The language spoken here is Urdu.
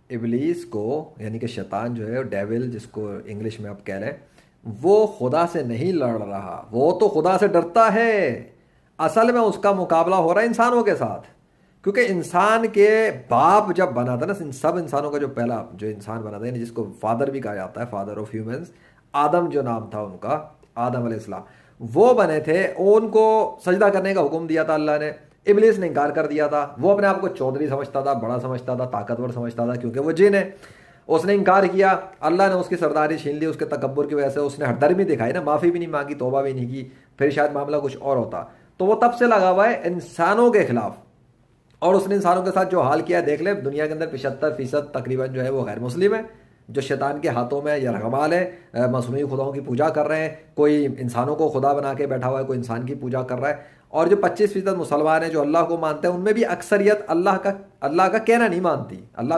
ابلیس کو یعنی کہ شیطان جو ہے ڈیول جس کو انگلش میں آپ کہہ رہے ہیں، وہ خدا سے نہیں لڑ رہا، وہ تو خدا سے ڈرتا ہے۔ اصل میں اس کا مقابلہ ہو رہا ہے انسانوں کے ساتھ، کیونکہ انسان کے باپ جب بنا تھا نا، ان سب انسانوں کا جو پہلا جو انسان بنا تھا، یعنی جس کو فادر بھی کہا جاتا ہے، فادر آف ہیومنس، آدم جو نام تھا ان کا، آدم علیہ السلام، وہ بنے تھے، ان کو سجدہ کرنے کا حکم دیا تھا اللہ نے۔ ابلیس نے انکار کر دیا تھا، وہ اپنے آپ کو چودھری سمجھتا تھا، بڑا سمجھتا تھا، طاقتور سمجھتا تھا، کیونکہ وہ جن ہے۔ اس نے انکار کیا، اللہ نے اس کی سرداری چھین لی، اس کے تکبر کی وجہ سے اس نے ہردرمی دکھائی نا، معافی بھی نہیں مانگی، توبہ بھی نہیں کی، پھر شاید معاملہ کچھ اور ہوتا۔ تو وہ تب سے لگا ہوا ہے انسانوں کے خلاف، اور اس نے انسانوں کے ساتھ جو حال کیا ہے دیکھ لے، دنیا کے اندر 75% تقریباً جو ہے وہ غیر مسلم ہے، جو شیطان کے ہاتھوں میں یا رغمال ہے، مصنوعی خداؤں کی پوجا کر رہے ہیں، کوئی انسانوں کو خدا بنا کے بیٹھا ہوا ہے، کوئی انسان کی پوجا کر رہا ہے۔ اور جو 25% مسلمان ہیں جو اللہ کو مانتے ہیں، ان میں بھی اکثریت اللہ کا کہنا نہیں مانتی، اللہ